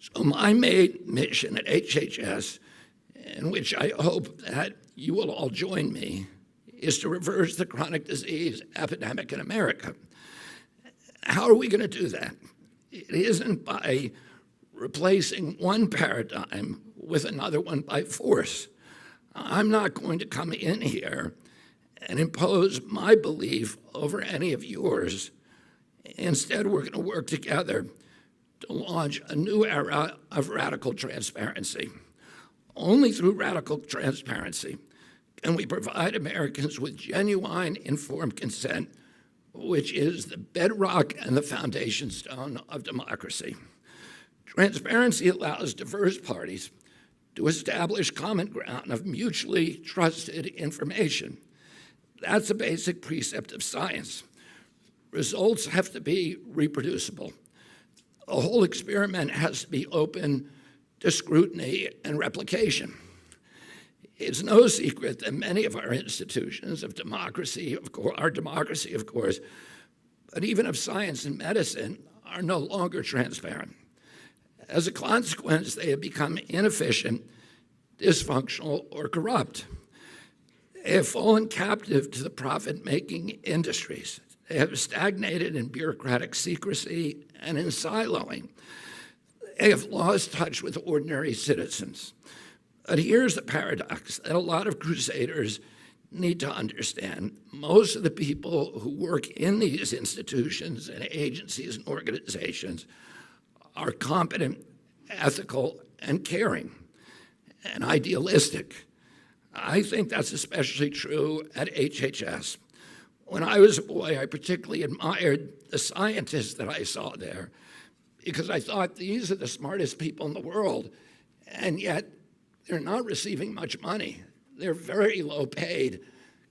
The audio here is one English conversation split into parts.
So my main mission at HHS, in which I hope that you will all join me, is to reverse the chronic disease epidemic in America. How are we going to do that? It isn't by replacing one paradigm with another one by force. I'm not going to come in here and impose my belief over any of yours. Instead, we're going to work together to launch a new era of radical transparency. Only through radical transparency can we provide Americans with genuine informed consent, which is the bedrock and the foundation stone of democracy. Transparency allows diverse parties to establish common ground of mutually trusted information. That's a basic precept of science. Results have to be reproducible. The whole experiment has to be open to scrutiny and replication. It's no secret that many of our institutions of democracy, our democracy, of course, but even of science and medicine, are no longer transparent. As a consequence, they have become inefficient, dysfunctional, or corrupt. They have fallen captive to the profit-making industries. They have stagnated in bureaucratic secrecy and in siloing. They have lost touch with ordinary citizens. But here's the paradox that a lot of crusaders need to understand. Most of the people who work in these institutions and agencies and organizations are competent, ethical, and caring, and idealistic. I think that's especially true at HHS. When I was a boy, I particularly admired the scientists that I saw there because I thought these are the smartest people in the world, and yet they're not receiving much money. They're very low paid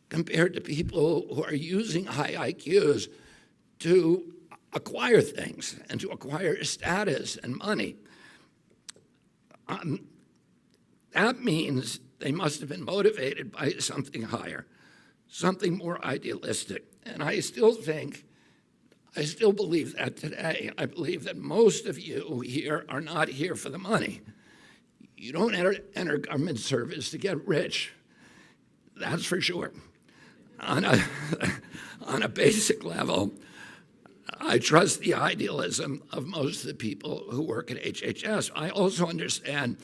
compared to people who are using high IQs to acquire things and to acquire status and money. That means they must have been motivated by something higher, something more idealistic. And I still believe that today. I believe that most of you here are not here for the money. You don't enter government service to get rich. That's for sure. On a basic level, I trust the idealism of most of the people who work at HHS. I also understand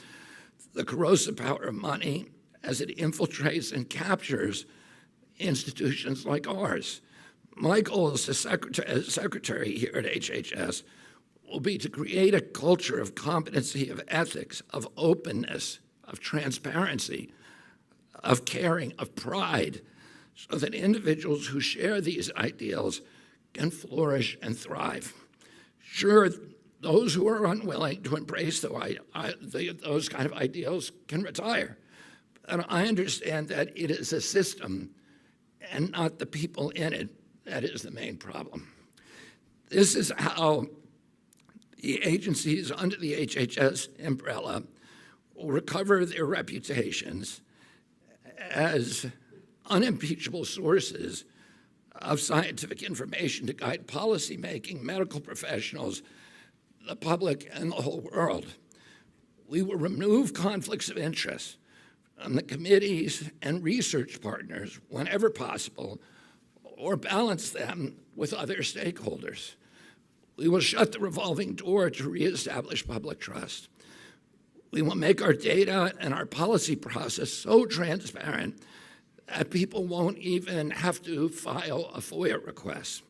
the corrosive power of money as it infiltrates and captures institutions like ours. My goal as secretary here at HHS will be to create a culture of competency, of ethics, of openness, of transparency, of caring, of pride, so that individuals who share these ideals can flourish and thrive. Sure, those who are unwilling to embrace those kind of ideals can retire. And I understand that it is a system and not the people in it that is the main problem. This is how the agencies under the HHS umbrella will recover their reputations as unimpeachable sources of scientific information to guide policymaking, medical professionals, the public, and the whole world. We will remove conflicts of interest from the committees and research partners whenever possible, or balance them with other stakeholders. We will shut the revolving door to reestablish public trust. We will make our data and our policy process so transparent that people won't even have to file a FOIA request.